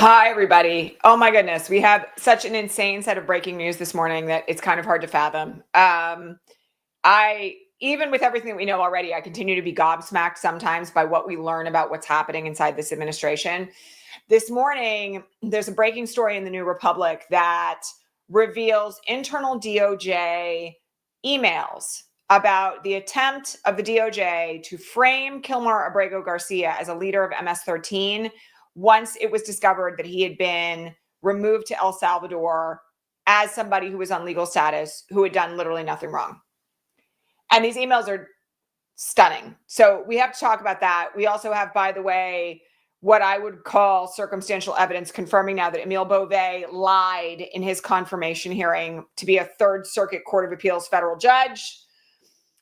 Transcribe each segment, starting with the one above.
Hi, everybody. Oh my goodness. We have such an insane set of breaking news this morning that it's kind of hard to fathom. Even with everything that we know already, I continue to be gobsmacked sometimes by what we learn about what's happening inside this administration. This morning, there's a breaking story in the New Republic that reveals internal DOJ emails about the attempt of the DOJ to frame Kilmar Abrego Garcia as a leader of MS-13 once it was discovered that he had been removed to El Salvador as somebody who was on legal status, who had done literally nothing wrong. And these emails are stunning. So we have to talk about that. We also have, by the way, what I would call circumstantial evidence confirming now that Emile Beauvais lied in his confirmation hearing to be a Third Circuit Court of Appeals federal judge.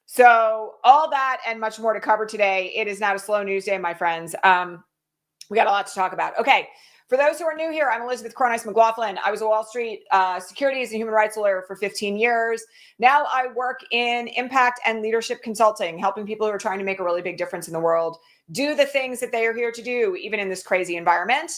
So all that and much more to cover today. It is not a slow news day, my friends. We got a lot to talk about. Okay. For those who are new here, I'm Elizabeth Cronise McLaughlin. I was a Wall Street securities and human rights lawyer for 15 years. Now I work in impact and leadership consulting, helping people who are trying to make a really big difference in the world do the things that they are here to do, even in this crazy environment.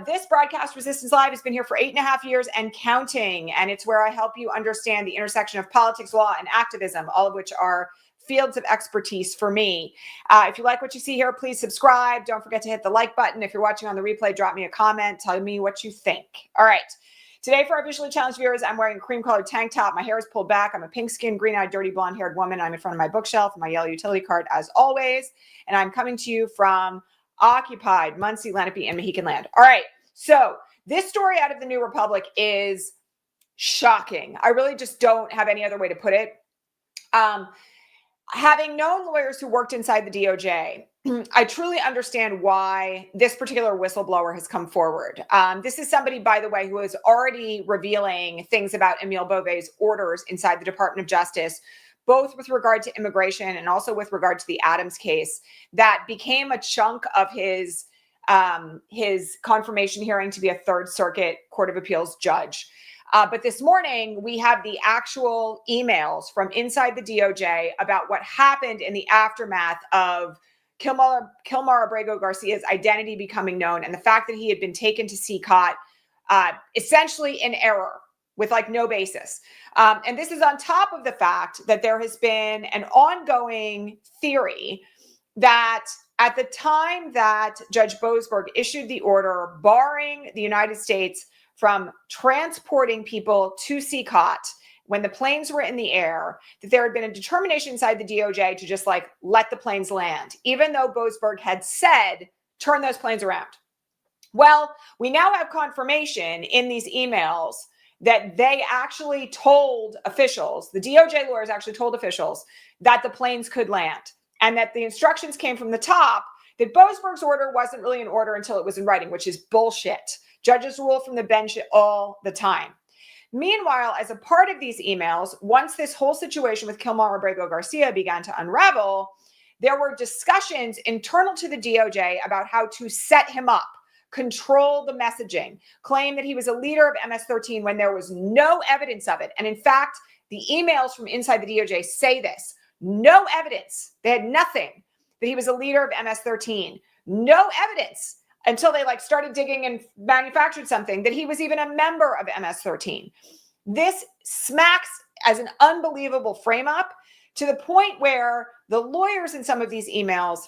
This broadcast, Resistance Live, has been here for 8.5 years and counting. And it's where I help you understand the intersection of politics, law, and activism, all of which are fields of expertise for me. If you like what you see here, please subscribe. Don't forget to hit the like button. If you're watching on the replay, drop me a comment. Tell me what you think. All right. Today, for our visually challenged viewers, I'm wearing a cream-colored tank top. My hair is pulled back. I'm a pink-skinned, green-eyed, dirty, blonde-haired woman. I'm in front of my bookshelf and my yellow utility cart, as always. And I'm coming to you from occupied Muncie, Lenape, and Mohican land. All right. So this story out of the New Republic is shocking. I really just don't have any other way to put it. Having known lawyers who worked inside the DOJ, I truly understand why this particular whistleblower has come forward. This is somebody, by the way, who is already revealing things about Emile Beauvais' orders inside the Department of Justice, both with regard to immigration and also with regard to the Adams case, that became a chunk of his confirmation hearing to be a Third Circuit Court of Appeals judge. But this morning, we have the actual emails from inside the DOJ about what happened in the aftermath of Kilmar Abrego Garcia's identity becoming known and the fact that he had been taken to CCOT essentially in error with no basis. And this is on top of the fact that there has been an ongoing theory that at the time that Judge Boasberg issued the order barring the United States from transporting people to CCOT when the planes were in the air, that there had been a determination inside the DOJ to just let the planes land, even though Boasberg had said, turn those planes around. Well, we now have confirmation in these emails that they actually told officials, the DOJ lawyers actually told officials that the planes could land and that the instructions came from the top, that Boasberg's order wasn't really an order until it was in writing, which is bullshit. Judges rule from the bench all the time. Meanwhile, as a part of these emails, once this whole situation with Kilmar Abrego Garcia began to unravel, there were discussions internal to the DOJ about how to set him up, control the messaging, claim that he was a leader of MS-13 when there was no evidence of it. And in fact, the emails from inside the DOJ say this. No evidence. They had nothing that he was a leader of MS-13. No evidence until they started digging and manufactured something that he was even a member of MS-13. This smacks as an unbelievable frame up to the point where the lawyers in some of these emails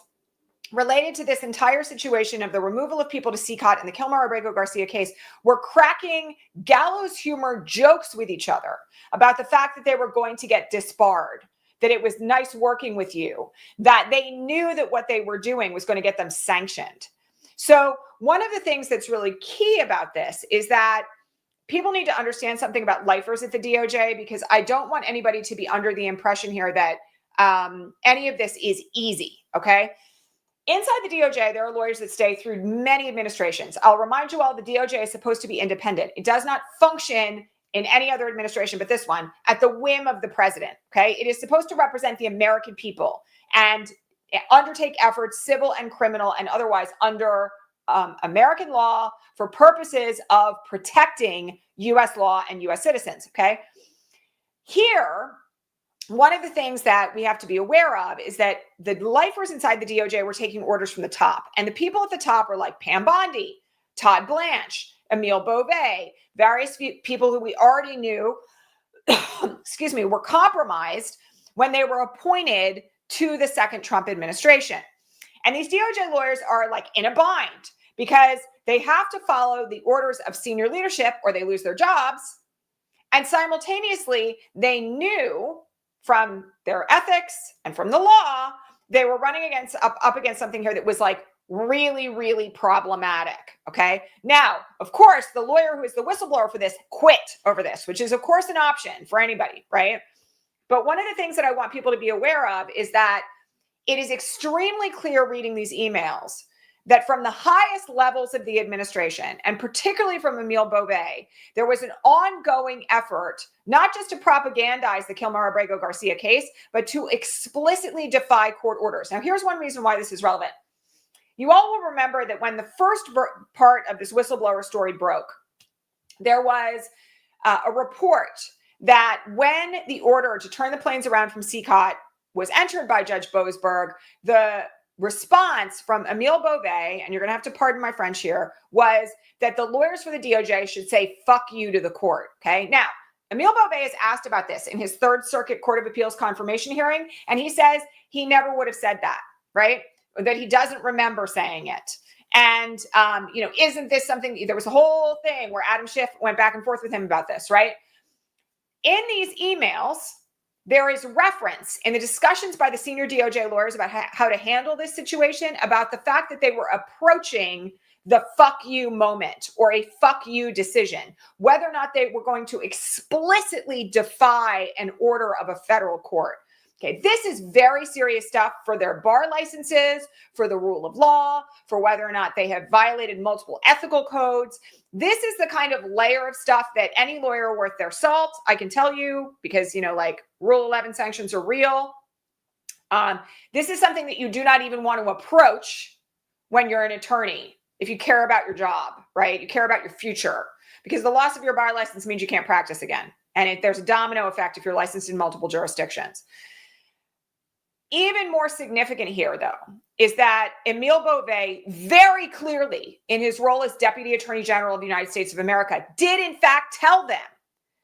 related to this entire situation of the removal of people to CCOT in the Kilmar Abrego Garcia case were cracking gallows humor jokes with each other about the fact that they were going to get disbarred, that it was nice working with you, that they knew that what they were doing was going to get them sanctioned. So one of the things that's really key about this is that people need to understand something about lifers at the DOJ, because I don't want anybody to be under the impression here that any of this is easy, okay? Inside the DOJ, there are lawyers that stay through many administrations. I'll remind you all, the DOJ is supposed to be independent. It does not function in any other administration but this one at the whim of the president, okay? It is supposed to represent the American people and undertake efforts, civil and criminal and otherwise, under American law for purposes of protecting U.S. law and U.S. citizens, okay? Here, one of the things that we have to be aware of is that the lifers inside the DOJ were taking orders from the top. And the people at the top were like Pam Bondi, Todd Blanche, Emile Beauvais, various people who we already knew, excuse me, were compromised when they were appointed to the second Trump administration. And these DOJ lawyers are like in a bind because they have to follow the orders of senior leadership or they lose their jobs. And simultaneously, they knew from their ethics and from the law, they were running up against something here that was like really, really problematic. Okay. Now, of course, the lawyer who is the whistleblower for this quit over this, which is, of course, an option for anybody, right? But one of the things that I want people to be aware of is that it is extremely clear reading these emails that from the highest levels of the administration, and particularly from Emile Beauvais, there was an ongoing effort, not just to propagandize the Abrego Garcia case, but to explicitly defy court orders. Now, here's one reason why this is relevant. You all will remember that when the first part of this whistleblower story broke, there was a report that when the order to turn the planes around from CCOT was entered by Judge Boasberg, the response from Emile Beauvais, and you're going to have to pardon my French here, was that the lawyers for the DOJ should say, fuck you to the court. Okay. Now, Emile Beauvais is asked about this in his Third Circuit Court of Appeals confirmation hearing. And he says he never would have said that, right? That he doesn't remember saying it. And, isn't this something, there was a whole thing where Adam Schiff went back and forth with him about this, right? In these emails, there is reference in the discussions by the senior DOJ lawyers about how to handle this situation, about the fact that they were approaching the fuck you moment or a fuck you decision, whether or not they were going to explicitly defy an order of a federal court. Okay, this is very serious stuff for their bar licenses, for the rule of law, for whether or not they have violated multiple ethical codes. This is the kind of layer of stuff that any lawyer worth their salt, I can tell you, because, Rule 11 sanctions are real. This is something that you do not even want to approach when you're an attorney, if you care about your job, right? You care about your future, because the loss of your bar license means you can't practice again. And there's a domino effect if you're licensed in multiple jurisdictions. Even more significant here, though, is that Emile Beauvais very clearly, in his role as Deputy Attorney General of the United States of America, did in fact tell them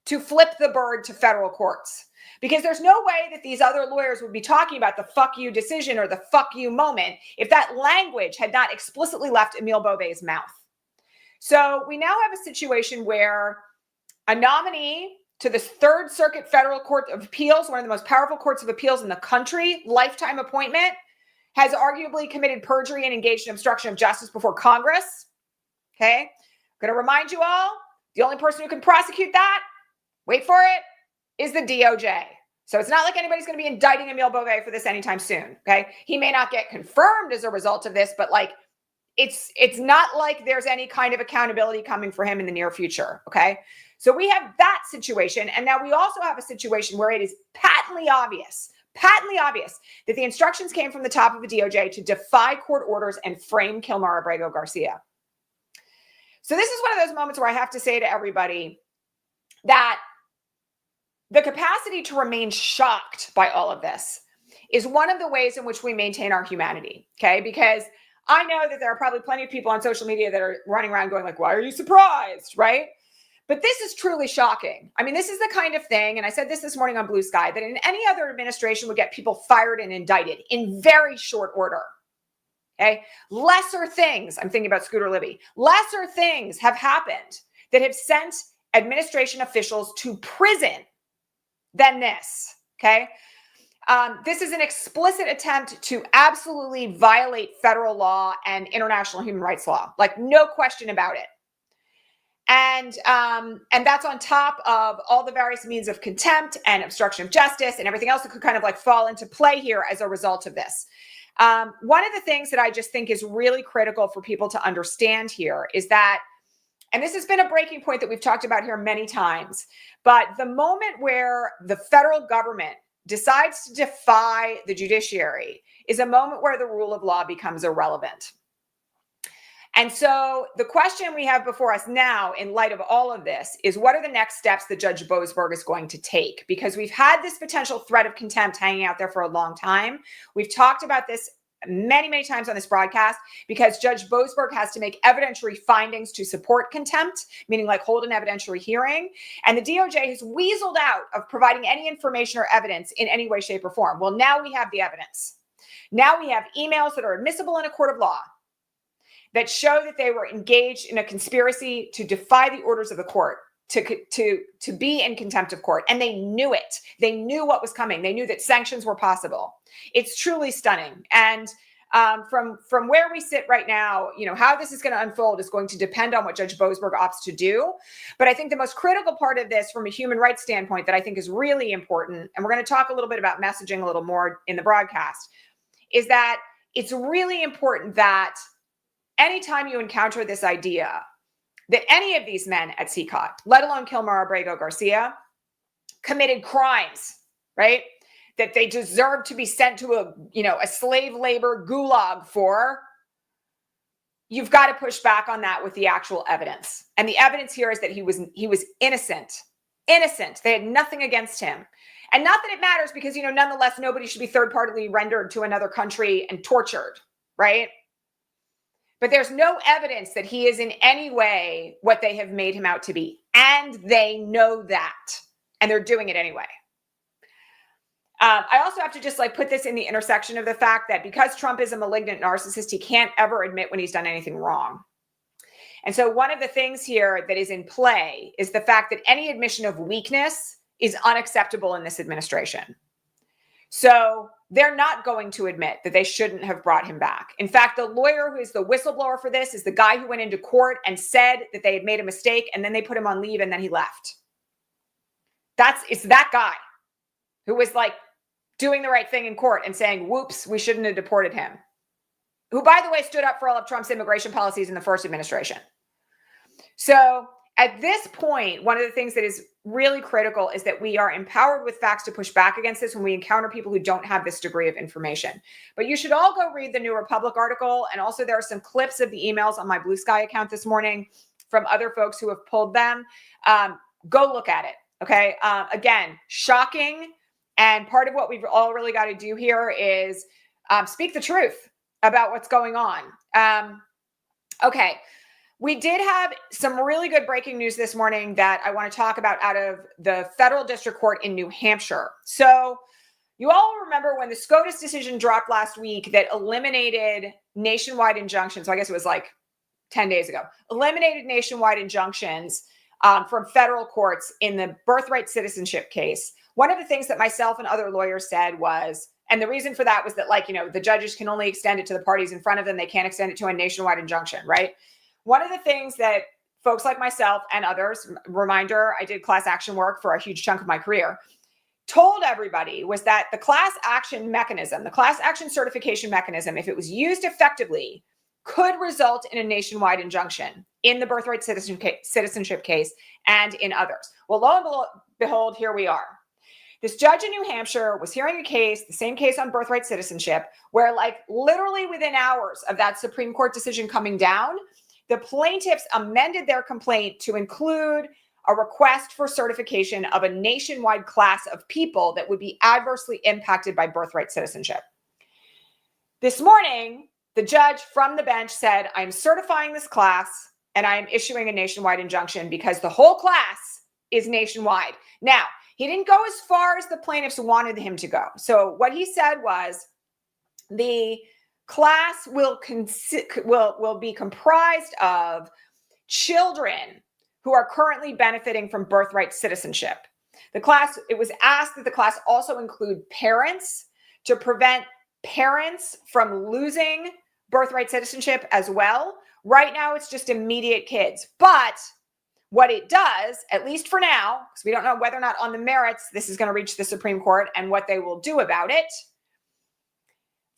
to flip the bird to federal courts. Because there's no way that these other lawyers would be talking about the fuck you decision or the fuck you moment if that language had not explicitly left Emile Beauvais' mouth. So we now have a situation where a nominee to the Third Circuit Federal Court of Appeals, one of the most powerful courts of appeals in the country, lifetime appointment, has arguably committed perjury and engaged in obstruction of justice before Congress. Okay. I'm going to remind you all, the only person who can prosecute that, wait for it, is the DOJ. So it's not like anybody's going to be indicting Emile Beauvais for this anytime soon. Okay. He may not get confirmed as a result of this, but it's not like there's any kind of accountability coming for him in the near future. Okay. So we have that situation. And now we also have a situation where it is patently obvious that the instructions came from the top of the DOJ to defy court orders and frame Abrego Garcia. So this is one of those moments where I have to say to everybody that the capacity to remain shocked by all of this is one of the ways in which we maintain our humanity. Okay. Because I know that there are probably plenty of people on social media that are running around going like, why are you surprised? Right? But this is truly shocking. I mean, this is the kind of thing, and I said this morning on Blue Sky, that in any other administration would get people fired and indicted in very short order. Okay? Lesser things, I'm thinking about Scooter Libby, lesser things have happened that have sent administration officials to prison than this. Okay? This is an explicit attempt to absolutely violate federal law and international human rights law, like no question about it. And that's on top of all the various means of contempt and obstruction of justice and everything else that could kind of like fall into play here as a result of this. One of the things that I just think is really critical for people to understand here is that, and this has been a breaking point that we've talked about here many times, but the moment where the federal government decides to defy the judiciary is a moment where the rule of law becomes irrelevant. And so the question we have before us now, in light of all of this, is what are the next steps that Judge Boasberg is going to take? Because we've had this potential threat of contempt hanging out there for a long time. We've talked about this many times on this broadcast, because Judge Boasberg has to make evidentiary findings to support contempt, meaning like hold an evidentiary hearing. And the DOJ has weaseled out of providing any information or evidence in any way, shape, or form. Well, now we have the evidence. Now we have emails that are admissible in a court of law that show that they were engaged in a conspiracy to defy the orders of the court, to be in contempt of court. And they knew it. They knew what was coming. They knew that sanctions were possible. It's truly stunning. And from where we sit right now, how this is going to unfold is going to depend on what Judge Boasberg opts to do. But I think the most critical part of this from a human rights standpoint that I think is really important, and we're going to talk a little bit about messaging a little more in the broadcast, is that it's really important that anytime you encounter this idea that any of these men at CCOT, let alone FRAME Abrego Garcia, committed crimes, right? That they deserve to be sent to a slave labor gulag for, you've got to push back on that with the actual evidence. And the evidence here is that he was innocent. Innocent. They had nothing against him. And not that it matters because, nonetheless, nobody should be third-party rendered to another country and tortured, right? But there's no evidence that he is in any way what they have made him out to be. And they know that. And they're doing it anyway. I also have to just put this in the intersection of the fact that because Trump is a malignant narcissist, he can't ever admit when he's done anything wrong. And so one of the things here that is in play is the fact that any admission of weakness is unacceptable in this administration. So they're not going to admit that they shouldn't have brought him back. In fact, the lawyer who is the whistleblower for this is the guy who went into court and said that they had made a mistake, and then they put him on leave and then he left. It's that guy who was doing the right thing in court and saying, whoops, we shouldn't have deported him. Who, by the way, stood up for all of Trump's immigration policies in the first administration. So at this point, one of the things that is really critical is that we are empowered with facts to push back against this when we encounter people who don't have this degree of information. But you should all go read the New Republic article. And also there are some clips of the emails on my Blue Sky account this morning from other folks who have pulled them. Go look at it. Okay. Again, shocking. And part of what we've all really got to do here is speak the truth about what's going on. Okay. We did have some really good breaking news this morning that I want to talk about out of the federal district court in New Hampshire. So you all remember when the SCOTUS decision dropped last week that eliminated nationwide injunctions. So I guess it was 10 days ago, eliminated nationwide injunctions from federal courts in the birthright citizenship case. One of the things that myself and other lawyers said was, and the reason for that was that the judges can only extend it to the parties in front of them. They can't extend it to a nationwide injunction, right? One of the things that folks like myself and others, reminder, I did class action work for a huge chunk of my career, told everybody was that the class action mechanism, the class action certification mechanism, if it was used effectively, could result in a nationwide injunction in the birthright citizenship case and in others. Well, lo and behold, here we are. This judge in New Hampshire was hearing a case, the same case on birthright citizenship, where literally within hours of that Supreme Court decision coming down, the plaintiffs amended their complaint to include a request for certification of a nationwide class of people that would be adversely impacted by birthright citizenship. This morning, the judge from the bench said, I'm certifying this class and I am issuing a nationwide injunction because the whole class is nationwide. Now, he didn't go as far as the plaintiffs wanted him to go. So what he said was the class will be comprised of children who are currently benefiting from birthright citizenship. It was asked that the class also include parents to prevent parents from losing birthright citizenship as well. Right now, it's just immediate kids. But what it does, at least for now, because we don't know whether or not on the merits this is going to reach the Supreme Court and what they will do about it.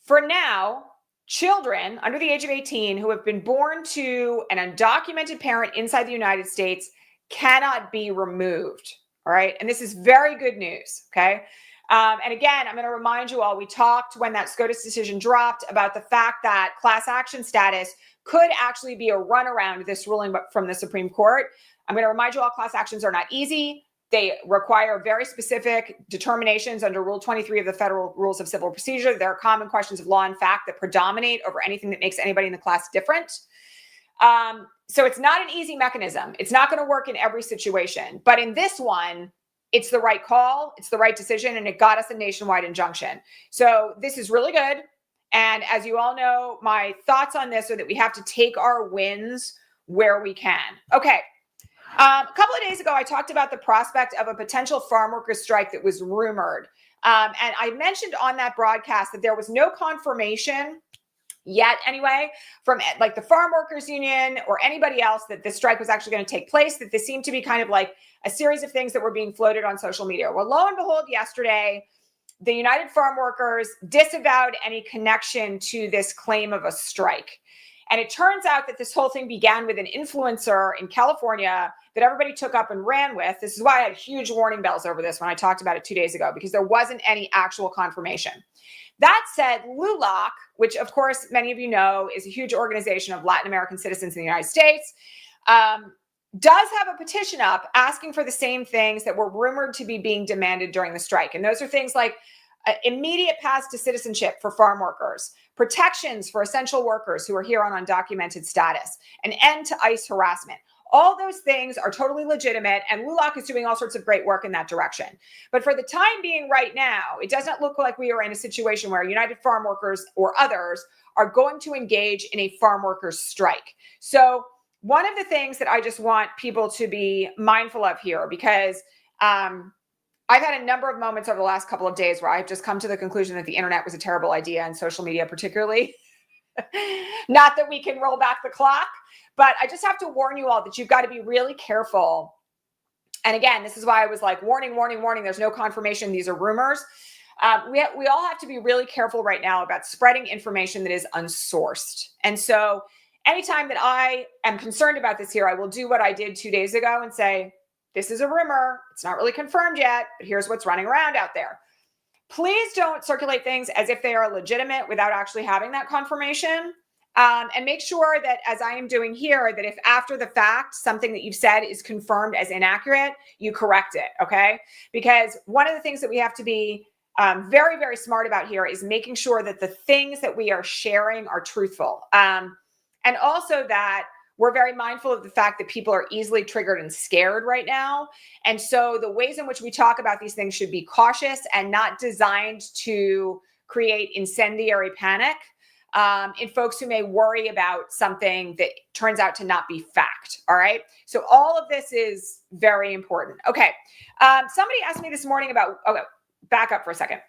For now, children under the age of 18 who have been born to an undocumented parent inside the United States cannot be removed. All right. And this is very good news. Okay. And again, I'm going to remind you all, we talked when that SCOTUS decision dropped about the fact that class action status could actually be a runaround this ruling from the Supreme Court. I'm going to remind you all, class actions are not easy. They require very specific determinations under Rule 23 of the Federal Rules of Civil Procedure. There are common questions of law and fact that predominate over anything that makes anybody in the class different. So it's not an easy mechanism. It's not going to work in every situation. But in this one, it's the right call. It's the right decision. And it got us a nationwide injunction. So this is really good. And as you all know, my thoughts on this are that we have to take our wins where we can. Okay. A couple of days ago, I talked about the prospect of a potential farm workers strike that was rumored. And I mentioned on that broadcast that there was no confirmation yet anyway, from like the farm workers union or anybody else that this strike was actually going to take place, that this seemed to be kind of like a series of things that were being floated on social media. Well, lo and behold, yesterday, the United Farm Workers disavowed any connection to this claim of a strike. And it turns out that this whole thing began with an influencer in California that everybody took up and ran with. This is why I had huge warning bells over this when I talked about it 2 days ago, because there wasn't any actual confirmation. That said, LULAC, which of course many of you know is a huge organization of Latin American citizens in the United States, does have a petition up asking for the same things that were rumored to be being demanded during the strike. And those are things like immediate paths to citizenship for farm workers, protections for essential workers who are here on undocumented status, an end to ICE harassment. All those things are totally legitimate, and LULAC is doing all sorts of great work in that direction. But for the time being right now, it doesn't look like we are in a situation where United Farm Workers or others are going to engage in a farm workers strike. So one of the things that I just want people to be mindful of here, because I've had a number of moments over the last couple of days where I've just come to the conclusion that the internet was a terrible idea, and social media particularly. Not that we can roll back the clock, but I just have to warn you all that you've got to be really careful. And again, this is why I was like, warning, warning, warning. There's no confirmation. These are rumors. We all have to be really careful right now about spreading information that is unsourced. And so anytime that I am concerned about this here, I will do what I did 2 days ago and say, this is a rumor. It's not really confirmed yet, but here's what's running around out there. Please don't circulate things as if they are legitimate without actually having that confirmation. And make sure that, as I am doing here, that if after the fact something that you've said is confirmed as inaccurate, you correct it, okay? Because one of the things that we have to be very, very smart about here is making sure that the things that we are sharing are truthful. And also that we're very mindful of the fact that people are easily triggered and scared right now. And so the ways in which we talk about these things should be cautious and not designed to create incendiary panic in folks who may worry about something that turns out to not be fact. All right. So all of this is very important. Okay. Somebody asked me this morning about, okay, back up for a second.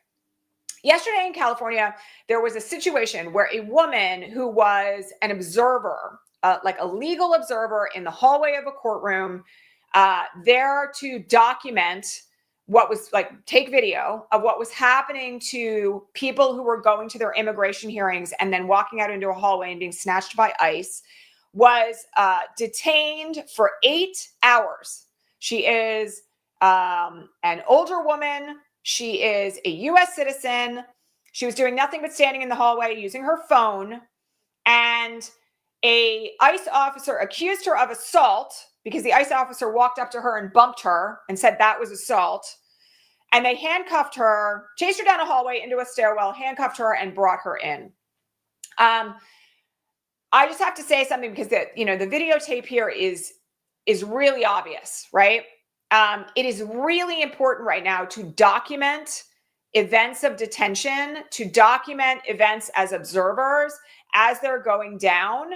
Yesterday in California, there was a situation where a woman who was an observer, like a legal observer in the hallway of a courtroom, there to document what was like, take video of what was happening to people who were going to their immigration hearings and then walking out into a hallway and being snatched by ICE, was detained for 8 hours. She is an older woman. She is a U.S. citizen. She was doing nothing but standing in the hallway using her phone, and a ICE officer accused her of assault because the ICE officer walked up to her and bumped her and said that was assault. And they handcuffed her, chased her down a hallway into a stairwell, handcuffed her, and brought her in. I just have to say something because the videotape here is really obvious, right? It is really important right now to document events of detention, to document events as observers as they're going down,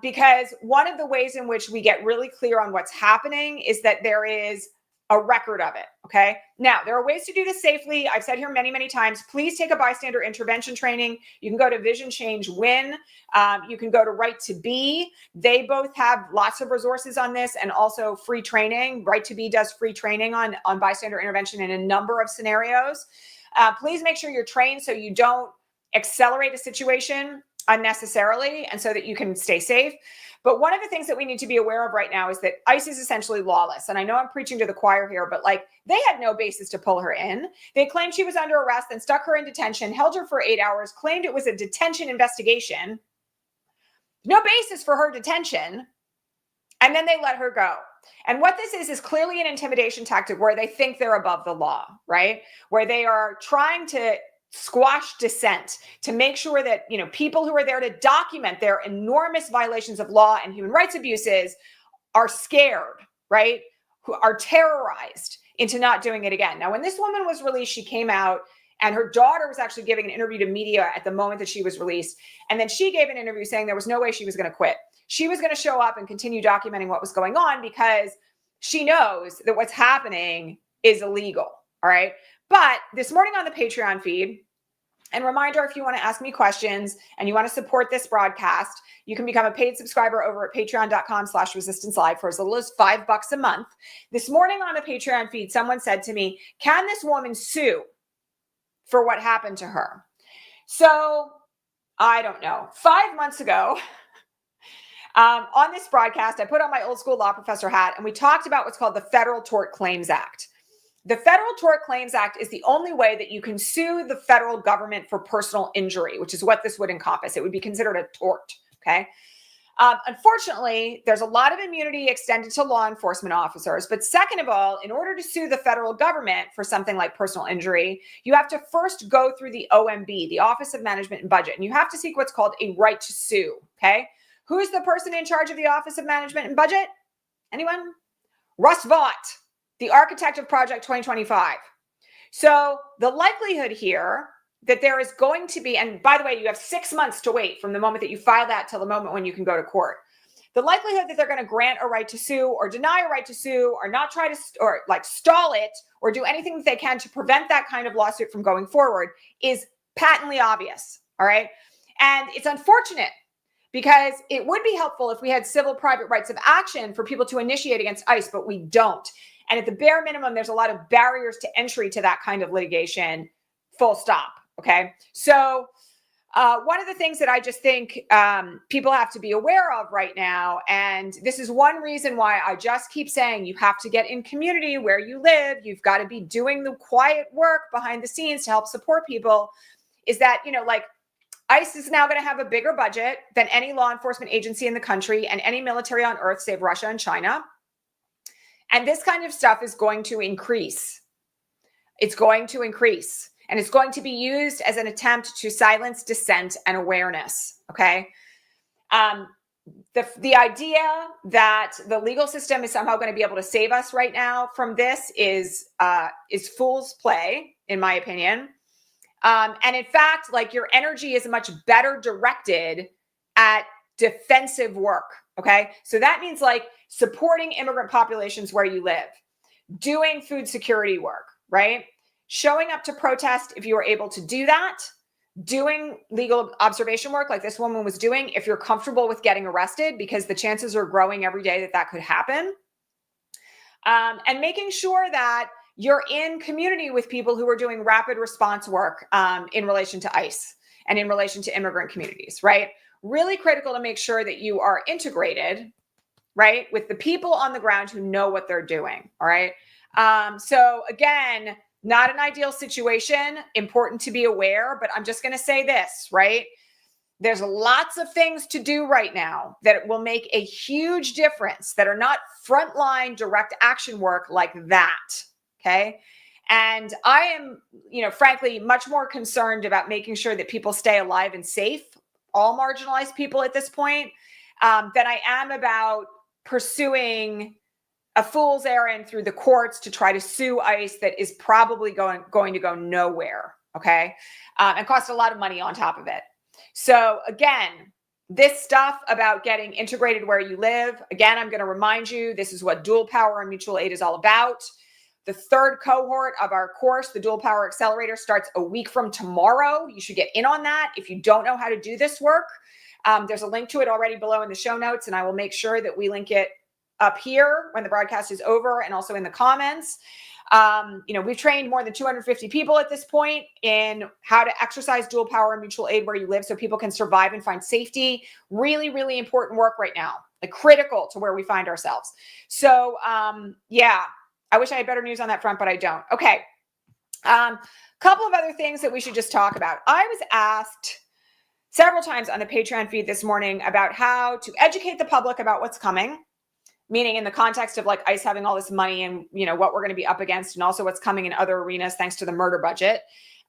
because one of the ways in which we get really clear on what's happening is that there is a record of it, okay? Now, there are ways to do this safely. I've said here many, many times, please take a bystander intervention training. You can go to Vision Change Win. You can go to Right to Be. They both have lots of resources on this and also free training. Right to Be does free training on bystander intervention in a number of scenarios. Please make sure you're trained so you don't accelerate a situation unnecessarily and so that you can stay safe. But one of the things that we need to be aware of right now is that ICE is essentially lawless. And I know I'm preaching to the choir here, but like they had no basis to pull her in. They claimed she was under arrest, then stuck her in detention, held her for 8 hours, claimed it was a detention investigation. No basis for her detention. And then they let her go. And what this is clearly an intimidation tactic where they think they're above the law, right? Where they are trying to squash dissent to make sure that, people who are there to document their enormous violations of law and human rights abuses are scared, right? Who are terrorized into not doing it again. Now, when this woman was released, she came out and her daughter was actually giving an interview to media at the moment that she was released. And then she gave an interview saying there was no way she was going to quit. She was going to show up and continue documenting what was going on because she knows that what's happening is illegal. All right. But this morning on the Patreon feed, and reminder, if you want to ask me questions and you want to support this broadcast, you can become a paid subscriber over at patreon.com/resistancelive for as little as $5 a month. This morning on the Patreon feed, someone said to me, can this woman sue for what happened to her? So I don't know. 5 months ago, on this broadcast, I put on my old school law professor hat and we talked about what's called the Federal Tort Claims Act. The Federal Tort Claims Act is the only way that you can sue the federal government for personal injury, which is what this would encompass. It would be considered a tort, okay? Unfortunately, there's a lot of immunity extended to law enforcement officers. But second of all, in order to sue the federal government for something like personal injury, you have to first go through the OMB, the Office of Management and Budget, and you have to seek what's called a right to sue, okay? Who's the person in charge of the Office of Management and Budget? Anyone? Russ Vought, the architect of Project 2025. So the likelihood here that there is going to be, and by the way, you have 6 months to wait from the moment that you file that till the moment when you can go to court. The likelihood that they're going to grant a right to sue or deny a right to sue or not try to, or like stall it or do anything that they can to prevent that kind of lawsuit from going forward is patently obvious. All right. And it's unfortunate because it would be helpful if we had civil private rights of action for people to initiate against ICE, but we don't. And at the bare minimum, there's a lot of barriers to entry to that kind of litigation, full stop. Okay. So one of the things that I just think people have to be aware of right now, and this is one reason why I just keep saying you have to get in community where you live. You've got to be doing the quiet work behind the scenes to help support people, is that, like ICE is now going to have a bigger budget than any law enforcement agency in the country and any military on earth, save Russia and China. And this kind of stuff is going to increase. It's going to increase. And it's going to be used as an attempt to silence dissent and awareness, okay? The idea that the legal system is somehow going to be able to save us right now from this is fool's play, in my opinion. And in fact, like, your energy is much better directed at defensive work, okay? So that means like supporting immigrant populations where you live, doing food security work, right? Showing up to protest if you are able to do that, doing legal observation work like this woman was doing if you're comfortable with getting arrested, because the chances are growing every day that that could happen. And making sure that you're in community with people who are doing rapid response work in relation to ICE and in relation to immigrant communities, right? Really critical to make sure that you are integrated, right, with the people on the ground who know what they're doing, all right? So again, not an ideal situation, important to be aware, but I'm just going to say this, right? There's lots of things to do right now that will make a huge difference that are not frontline direct action work like that, okay? And I am, frankly, much more concerned about making sure that people stay alive and safe, all marginalized people at this point, than I am about pursuing a fool's errand through the courts to try to sue ICE that is probably going to go nowhere, okay? And cost a lot of money on top of it. So again, this stuff about getting integrated where you live, again, I'm going to remind you, this is what dual power and mutual aid is all about. The third cohort of our course, the Dual Power Accelerator, starts a week from tomorrow. You should get in on that. If you don't know how to do this work, there's a link to it already below in the show notes, and I will make sure that we link it up here when the broadcast is over and also in the comments. We've trained more than 250 people at this point in how to exercise dual power and mutual aid where you live so people can survive and find safety. Really, really important work right now, like critical to where we find ourselves. So yeah, I wish I had better news on that front, but I don't. Okay. Couple of other things that we should just talk about. I was asked several times on the Patreon feed this morning about how to educate the public about what's coming. meaning in the context of like ICE having all this money and, you know, what we're going to be up against and also what's coming in other arenas thanks to the murder budget.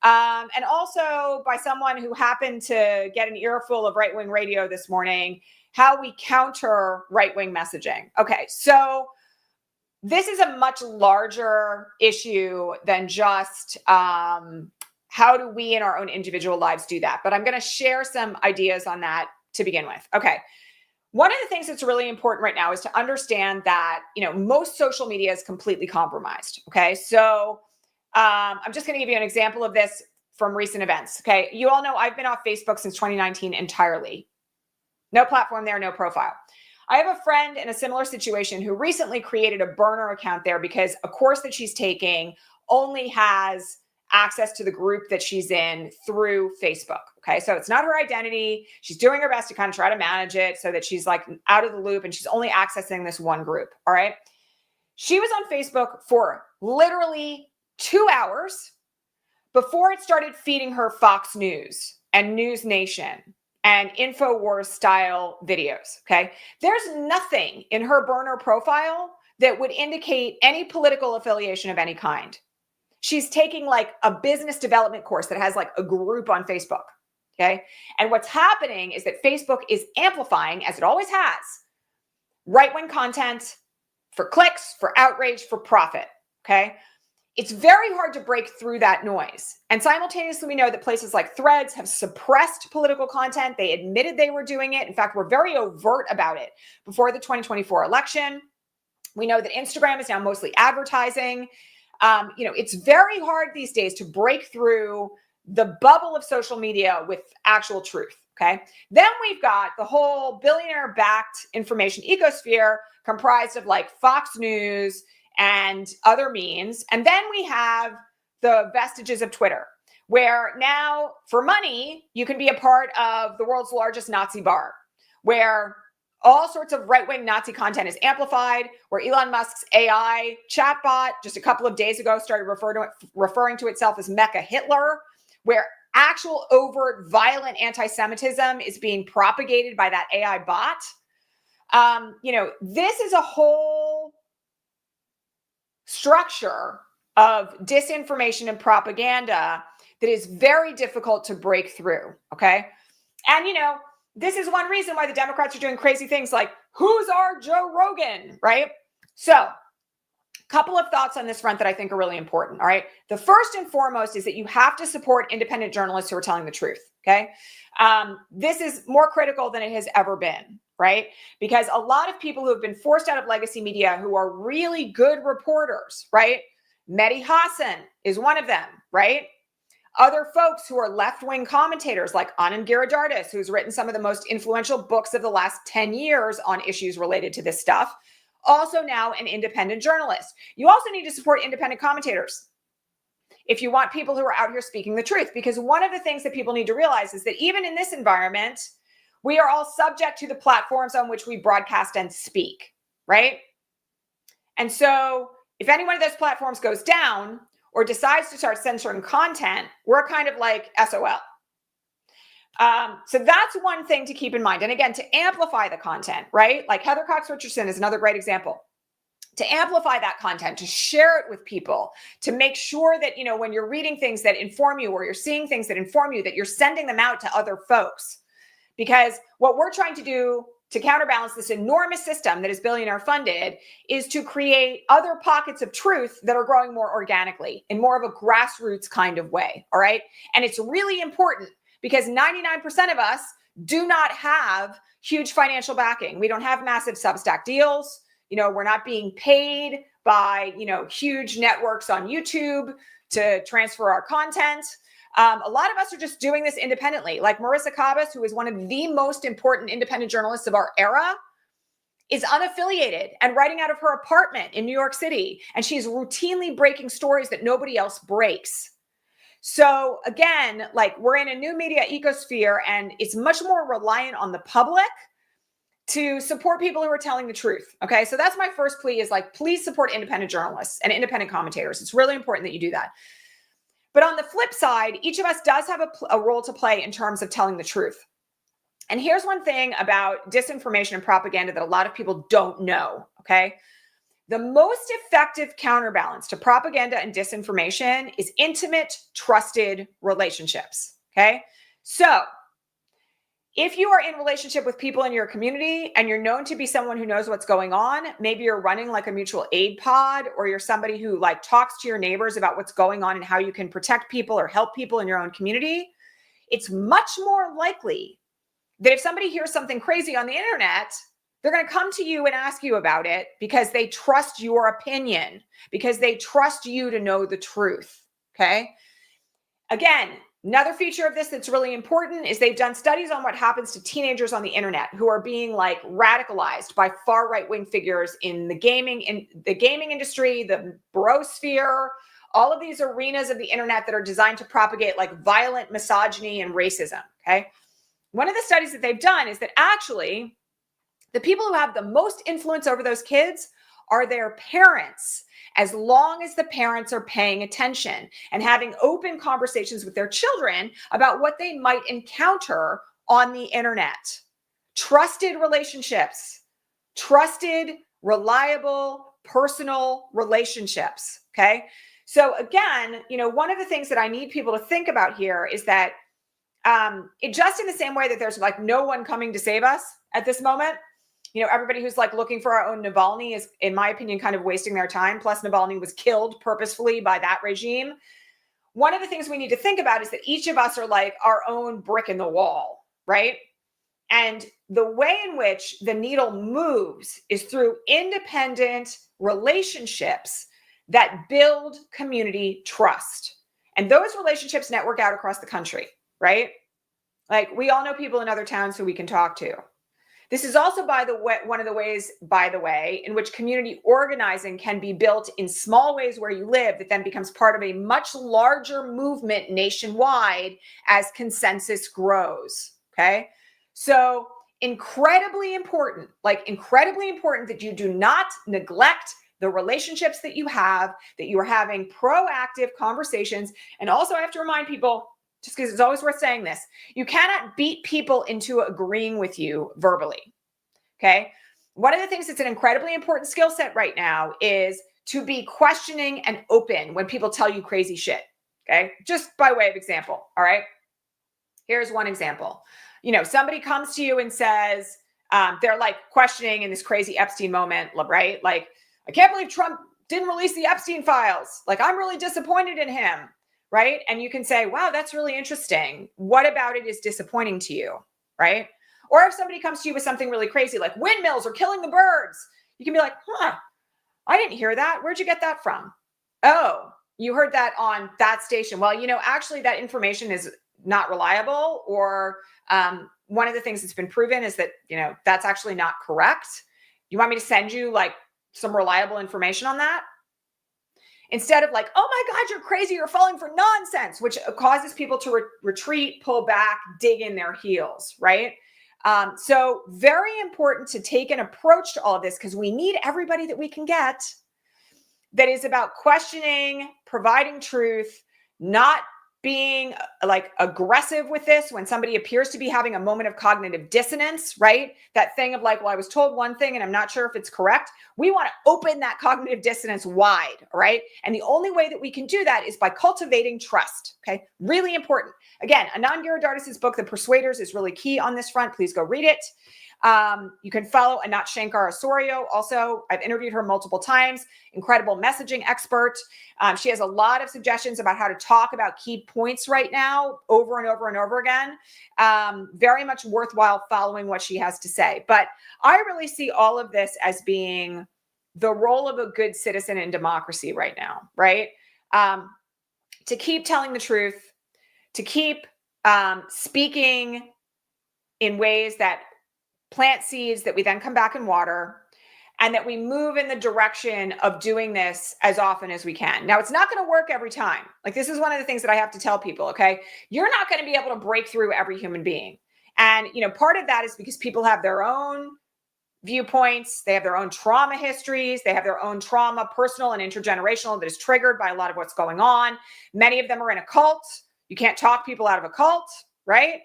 And also by someone who happened to get an earful of right-wing radio this morning, how we counter right-wing messaging. Okay, so this is a much larger issue than just how do we in our own individual lives do that? But I'm going to share some ideas on that to begin with. Okay. One of the things that's really important right now is to understand that, you know, most social media is completely compromised. Okay. So I'm just going to give you an example of this from recent events. Okay. You all know I've been off Facebook since 2019 entirely. No platform there, no profile. I have a friend in a similar situation who recently created a burner account there because a course that she's taking only has access to the group that she's in through Facebook. Okay. So it's not her identity. She's doing her best to kind of try to manage it so that she's like out of the loop and she's only accessing this one group. All right. She was on Facebook for literally 2 hours before it started feeding her Fox News and News Nation and InfoWars style videos. Okay. There's nothing in her burner profile that would indicate any political affiliation of any kind. She's taking like a business development course that has like a group on Facebook. Okay. And what's happening is that Facebook is amplifying, as it always has, right-wing content for clicks, for outrage, for profit. Okay. It's very hard to break through that noise. And simultaneously, we know that places like Threads have suppressed political content. They admitted they were doing it. In fact, were very overt about it before the 2024 election. We know that Instagram is now mostly advertising. You know, it's very hard these days to break through the bubble of social media with actual truth. Okay. Then we've got the whole billionaire-backed information ecosphere comprised of like Fox News and other means. And then we have the vestiges of Twitter, where now for money, you can be a part of the world's largest Nazi bar, where all sorts of right-wing Nazi content is amplified, where Elon Musk's AI chatbot just a couple of days ago started referring to itself as Mecha Hitler, where actual overt violent anti-Semitism is being propagated by that AI bot. You know, this is a whole structure of disinformation and propaganda that is very difficult to break through, okay? And, you know, this is one reason why the Democrats are doing crazy things like, who's our Joe Rogan, right? So a couple of thoughts on this front that I think are really important, all right? The first and foremost is that you have to support independent journalists who are telling the truth, okay? This is more critical than it has ever been, right? Because a lot of people who have been forced out of legacy media who are really good reporters, right? Mehdi Hassan is one of them, right? Other folks who are left-wing commentators like Anand Giridharadas, who's written some of the most influential books of the last 10 years on issues related to this stuff, also now an independent journalist. You also need to support independent commentators if you want people who are out here speaking the truth, because one of the things that people need to realize is that even in this environment, we are all subject to the platforms on which we broadcast and speak, right? And so if any one of those platforms goes down, or decides to start censoring content, we're kind of like SOL. So that's one thing to keep in mind. And again, to amplify the content, right? Like Heather Cox Richardson is another great example. To amplify that content, to share it with people, to make sure that, you know, when you're reading things that inform you or you're seeing things that inform you, that you're sending them out to other folks. Because what we're trying to do to counterbalance this enormous system that is billionaire funded is to create other pockets of truth that are growing more organically in more of a grassroots kind of way. All right. And it's really important because 99% of us do not have huge financial backing. We don't have massive SUBSTACK deals. You know, we're not being paid by, you know, huge networks on YouTube to transfer our content. A lot of us are just doing this independently. Like Marissa Kabas, who is one of the most important independent journalists of our era, is unaffiliated and writing out of her apartment in New York City. And she's routinely breaking stories that nobody else breaks. So again, like we're in a new media ecosphere and it's much more reliant on the public to support people who are telling the truth. Okay. So that's my first plea is like, please support independent journalists and independent commentators. It's really important that you do that. But on the flip side, each of us does have a role to play in terms of telling the truth. And here's one thing about disinformation and propaganda that a lot of people don't know, okay? The most effective counterbalance to propaganda and disinformation is intimate, trusted relationships, okay? So if you are in relationship with people in your community and you're known to be someone who knows what's going on, maybe you're running like a mutual aid pod, or you're somebody who like talks to your neighbors about what's going on and how you can protect people or help people in your own community, it's much more likely that if somebody hears something crazy on the internet, they're going to come to you and ask you about it because they trust your opinion, because they trust you to know the truth, okay? Again, another feature of this that's really important is they've done studies on what happens to teenagers on the internet who are being like radicalized by far right-wing figures in the gaming industry, the brosphere, all of these arenas of the internet that are designed to propagate like violent misogyny and racism, okay? One of the studies that they've done is that actually the people who have the most influence over those kids are their parents, as long as the parents are paying attention and having open conversations with their children about what they might encounter on the internet. Trusted relationships, trusted, reliable, personal relationships, okay? So again, one of the things that I need people to think about here is that it just in the same way that there's like no one coming to save us at this moment, everybody who's like looking for our own Navalny is, in my opinion, kind of wasting their time. Plus Navalny was killed purposefully by that regime. One of the things we need to think about is that each of us are like our own brick in the wall, right? And the way in which the needle moves is through independent relationships that build community trust. And those relationships network out across the country, right? Like we all know people in other towns who we can talk to. This is also, one of the ways, by the way, in which community organizing can be built in small ways where you live that then becomes part of a much larger movement nationwide as consensus grows, okay? So incredibly important that you do not neglect the relationships that you have, that you are having proactive conversations. And also I have to remind people, just because it's always worth saying this, you cannot beat people into agreeing with you verbally, okay? One of the things that's an incredibly important skill set right now is to be questioning and open when people tell you crazy shit, okay? Just by way of example, all right? Here's one example. Somebody comes to you and says, they're like questioning in this crazy Epstein moment, right? Like, I can't believe Trump didn't release the Epstein files. Like, I'm really disappointed in him. Right? And you can say, wow, that's really interesting. What about it is disappointing to you? Right? Or if somebody comes to you with something really crazy, like windmills are killing the birds, you can be like, I didn't hear that. Where'd you get that from? Oh, you heard that on that station. Well, actually that information is not reliable, or one of the things that's been proven is that, that's actually not correct. You want me to send you like some reliable information on that? Instead of like, oh my God, you're crazy, you're falling for nonsense, which causes people to retreat, pull back, dig in their heels, right? So very important to take an approach to all of this, because we need everybody that we can get that is about questioning, providing truth, not being like aggressive with this when somebody appears to be having a moment of cognitive dissonance, right? That thing of like, well, I was told one thing and I'm not sure if it's correct. We want to open that cognitive dissonance wide, right? And the only way that we can do that is by cultivating trust, okay? Really important. Again, Anand Giridharadas' book, The Persuaders, is really key on this front. Please go read it. You can follow Anat Shankar Osorio. Also, I've interviewed her multiple times. Incredible messaging expert. She has a lot of suggestions about how to talk about key points right now over and over and over again. Very much worthwhile following what she has to say. But I really see all of this as being the role of a good citizen in democracy right now, right? To keep telling the truth, to keep speaking in ways that plant seeds that we then come back and water, and that we move in the direction of doing this as often as we can. Now, it's not going to work every time. Like, this is one of the things that I have to tell people, okay? You're not going to be able to break through every human being. And, part of that is because people have their own viewpoints, they have their own trauma histories, they have their own trauma, personal and intergenerational, that is triggered by a lot of what's going on. Many of them are in a cult. You can't talk people out of a cult, right?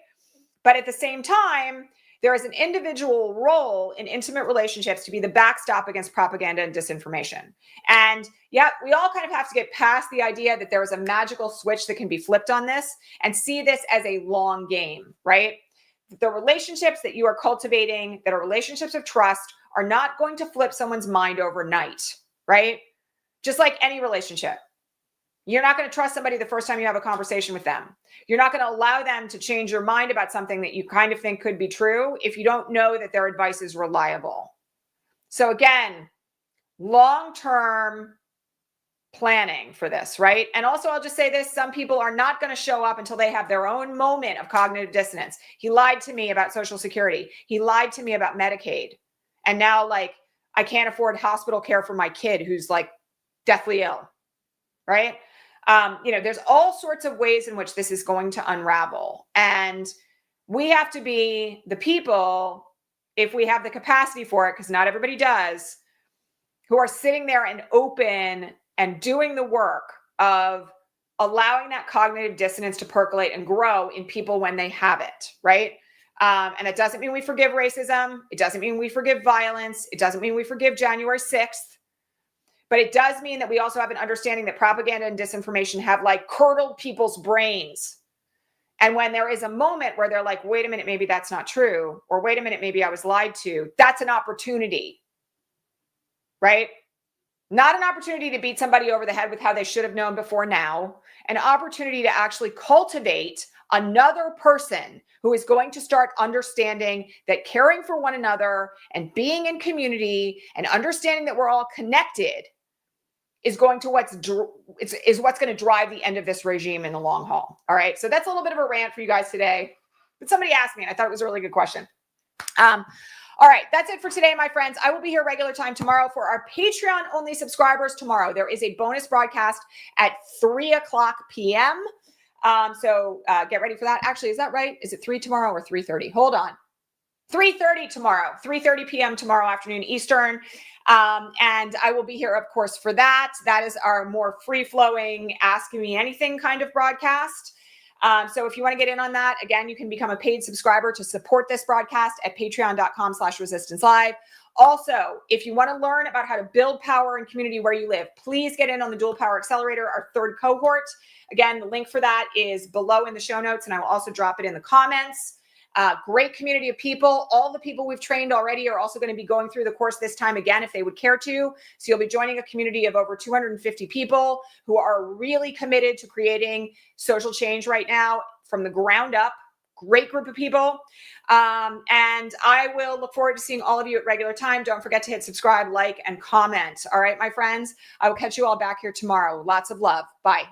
But at the same time, there is an individual role in intimate relationships to be the backstop against propaganda and disinformation. And yeah, we all kind of have to get past the idea that there is a magical switch that can be flipped on this and see this as a long game, right? The relationships that you are cultivating that are relationships of trust are not going to flip someone's mind overnight, right? Just like any relationship. You're not going to trust somebody the first time you have a conversation with them. You're not going to allow them to change your mind about something that you kind of think could be true if you don't know that their advice is reliable. So again, long-term planning for this, right? And also, I'll just say this, some people are not going to show up until they have their own moment of cognitive dissonance. He lied to me about Social Security. He lied to me about Medicaid. And now, like, I can't afford hospital care for my kid who's like deathly ill, right? There's all sorts of ways in which this is going to unravel. And we have to be the people, if we have the capacity for it, because not everybody does, who are sitting there and open and doing the work of allowing that cognitive dissonance to percolate and grow in people when they have it, right? And it doesn't mean we forgive racism. It doesn't mean we forgive violence. It doesn't mean we forgive January 6th. But it does mean that we also have an understanding that propaganda and disinformation have like curdled people's brains. And when there is a moment where they're like, wait a minute, maybe that's not true. Or wait a minute, maybe I was lied to. That's an opportunity, right? Not an opportunity to beat somebody over the head with how they should have known before now. An opportunity to actually cultivate another person who is going to start understanding that caring for one another and being in community and understanding that we're all connected is going to what's going to drive the end of this regime in the long haul. All right. So that's a little bit of a rant for you guys today. But somebody asked me, and I thought it was a really good question. All right. That's it for today, my friends. I will be here regular time tomorrow for our Patreon only subscribers. Tomorrow, there is a bonus broadcast at 3:00 p.m. So get ready for that. Actually, is that right? Is it 3 tomorrow or 3:30? Hold on. 3:30 tomorrow, 3:30 p.m. tomorrow afternoon Eastern. And I will be here, of course, for that. That is our more free-flowing, ask me anything kind of broadcast. So if you want to get in on that, again, you can become a paid subscriber to support this broadcast at patreon.com/resistancelive. Also, if you want to learn about how to build power and community where you live, please get in on the Dual Power Accelerator, our third cohort. Again, the link for that is below in the show notes, and I will also drop it in the comments. Great community of people. All the people we've trained already are also going to be going through the course this time again, if they would care to. So you'll be joining a community of over 250 people who are really committed to creating social change right now from the ground up. Great group of people. And I will look forward to seeing all of you at regular time. Don't forget to hit subscribe, like, and comment. All right, my friends, I will catch you all back here tomorrow. Lots of love. Bye.